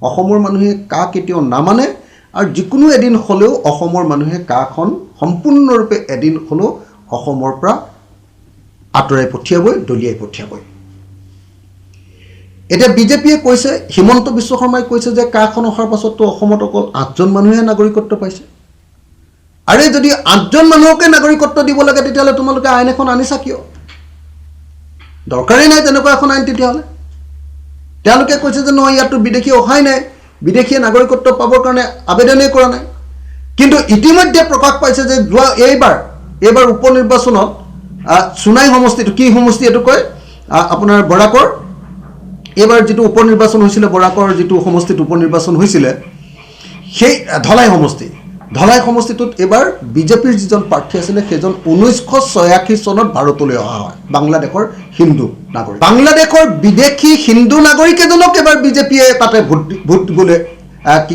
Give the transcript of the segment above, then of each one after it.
অসমৰ মানুহে কা কেতিয়াও নামানে আৰু যিকোনো এদিন হ'লেও অসমৰ মানুহে কাখন সম্পূৰ্ণৰূপে এদিন হ'লেও অসমৰ পৰা আঁতৰাই পঠিয়াবই, দলিয়াই পঠিয়াবই। এতিয়া বিজেপিয়ে কৈছে, হিমন্ত বিশ্ব শৰ্মাই কৈছে যে কাখন অহাৰ পাছততো অসমত অকল 8জন মানুহে নাগৰিকত্ব পাইছে। আৰে যদি 8জন মানুহকে নাগৰিকত্ব দিব লাগে তেতিয়াহ'লে তোমালোকে আইন এখন আনিছা কিয়? দৰকাৰেই নাই তেনেকুৱা এখন আইন। তেতিয়াহ'লে তেওঁলোকে কৈছে যে নহয়, ইয়াততো বিদেশী অহাই নাই, বিদেশীয়ে নাগৰিকত্ব পাবৰ কাৰণে আবেদনেই কৰা নাই। কিন্তু ইতিমধ্যে প্ৰকাশ পাইছে যে যোৱা এইবাৰ উপ নিৰ্বাচনত সোণাই সমষ্টিটো, কি সমষ্টি এইটো কয় আপোনাৰ বৰাকৰ, এইবাৰ যিটো উপ নিৰ্বাচন হৈছিলে, বৰাকৰ যিটো সমষ্টিত উপ নিৰ্বাচন হৈছিলে, সেই ধলাই সমষ্টিটোত এইবাৰ বিজেপিৰ যিজন প্ৰাৰ্থী আছিলে সেইজন 1986 চনত ভাৰতলৈ অহা হয়, বাংলাদেশৰ হিন্দু নাগৰিক। বাংলাদেশৰ বিদেশী হিন্দু নাগৰিক এজনক এবাৰ বিজেপিয়ে তাতে ভোট দিবলৈ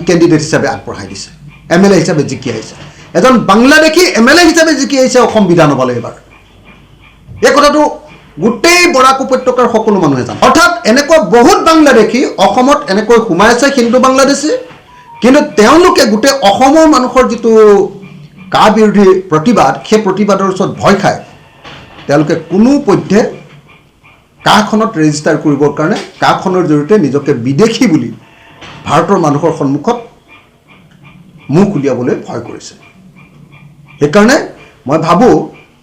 কেণ্ডিডেট হিচাপে আগবঢ়াই দিছে, MLA হিচাপে জিকি আহিছে। এজন বাংলাদেশী MLA হিচাপে জিকি আহিছে অসম বিধানসভালৈ এইবাৰ। এই কথাটো গোটেই বৰাক উপত্যকাৰ সকলো মানুহে জানে। অৰ্থাৎ এনেকুৱা বহুত বাংলাদেশী অসমত এনেকৈ সোমাই আছে, হিন্দু বাংলাদেশী, কিন্তু তেওঁলোকে গোটেই অসমৰ মানুহৰ যিটো কা বিৰোধী প্ৰতিবাদ, সেই প্ৰতিবাদৰ ওচৰত ভয় খায় তেওঁলোকে কোনোপধ্যে কাখনত ৰেজিষ্টাৰ কৰিবৰ কাৰণে কাখনৰ জৰিয়তে নিজকে বিদেশী বুলি ভাৰতৰ মানুহৰ সন্মুখত মুখ উলিয়াবলৈ ভয় কৰিছে। সেইকাৰণে মই ভাবোঁ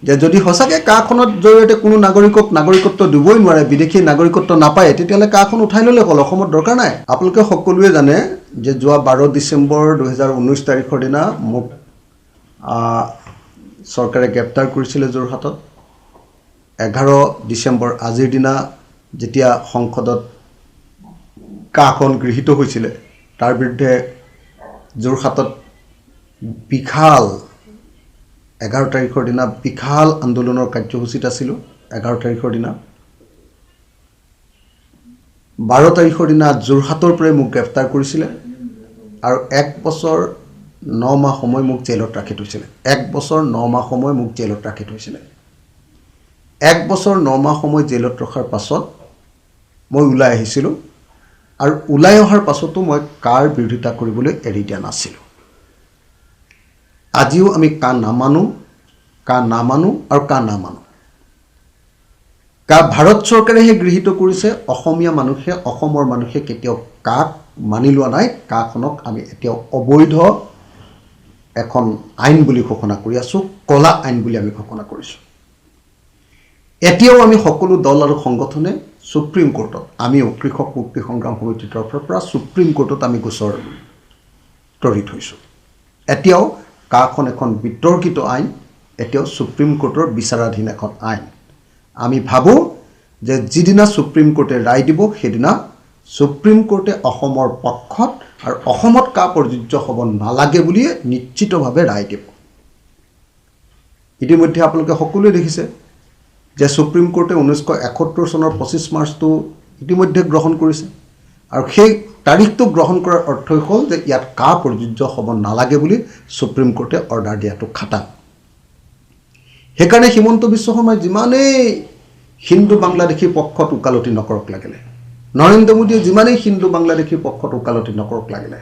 যে যদি সঁচাকৈ কাখনৰ জৰিয়তে কোনো নাগৰিকক নাগৰিকত্ব দিবই নোৱাৰে, বিদেশী নাগৰিকত্ব নাপায়, তেতিয়াহ'লে কাখন উঠাই ল'লে হ'ল, অসমত দৰকাৰ নাই। আপোনালোকে সকলোৱে জানে যে যোৱা 12 ডিচেম্বৰ 2019 তাৰিখৰ দিনা মোক চৰকাৰে গ্ৰেপ্তাৰ কৰিছিলে যোৰহাটত। 11 ডিচেম্বৰ আজিৰ দিনা যেতিয়া সংসদত কাখন গৃহীত হৈছিলে, তাৰ বিৰুদ্ধে যোৰহাটত বিশাল 11 তাৰিখৰ দিনা বিশাল আন্দোলনৰ কাৰ্যসূচীত আছিলোঁ। 11 তাৰিখৰ দিনা 12 তাৰিখৰ দিনা যোৰহাটৰ পৰাই মোক গ্ৰেপ্তাৰ কৰিছিলে আৰু 1 বছৰ 9 মাহ সময় মোক জেলত ৰাখি থৈছিলে। 1 বছৰ 9 মাহ সময় মোক জেলত ৰাখি থৈছিলে। 1 বছৰ 9 মাহ সময় জেলত ৰখাৰ পাছত মই ওলাই আহিছিলোঁ আৰু ওলাই অহাৰ পাছতো মই কাৰ বিৰোধিতা কৰিবলৈ এৰি দিয়া নাছিলোঁ। আজিও আমি কা নামানো আৰু কা নামানো। কা ভাৰত চৰকাৰেহে গৃহীত কৰিছে, অসমৰ মানুহে কেতিয়াও কাক মানি লোৱা নাই। কাখনক আমি এতিয়াও অবৈধ এখন আইন বুলি ঘোষণা কৰি আছোঁ, কলা আইন বুলি আমি ঘোষণা কৰিছোঁ। এতিয়াও আমি সকলো দল আৰু সংগঠনে সুপ্ৰিম কোৰ্টত, আমিও কৃষক মুক্তি সংগ্ৰাম সমিতিৰ তৰফৰ পৰা সুপ্ৰিম কোৰ্টত আমি গোচৰ তৰি থৈছোঁ। এতিয়াও কাখন এখন বিতৰ্কিত আইন, এতিয়াও সুপ্ৰিম কোৰ্টৰ বিচাৰাধীন এখন আইন। আমি ভাবোঁ যে যিদিনা সুপ্ৰিম কোৰ্টে ৰায় দিব সেইদিনা সুপ্ৰিম কোৰ্টে অসমৰ পক্ষত আৰু অসমত কা প্ৰযোজ্য হ'ব নালাগে বুলিয়ে নিশ্চিতভাৱে ৰায় দিব। ইতিমধ্যে আপোনালোকে সকলোৱে দেখিছে যে সুপ্ৰিম কোৰ্টে 1971 চনৰ 25 মাৰ্চটো ইতিমধ্যে গ্ৰহণ কৰিছে আৰু সেই তাৰিখটো গ্ৰহণ কৰাৰ অৰ্থই হ'ল যে ইয়াত কা প্ৰযোজ্য হ'ব নালাগে বুলি সুপ্ৰিম কোৰ্টে অৰ্ডাৰ দিয়াটো খাটাং। সেইকাৰণে হিমন্ত বিশ্ব শৰ্মাই যিমানেই হিন্দু বাংলাদেশীৰ পক্ষত ওকালতি নকৰক লাগিলে, নৰেন্দ্ৰ মোদীয়ে যিমানেই হিন্দু বাংলাদেশীৰ পক্ষত ওকালতি নকৰক লাগিলে,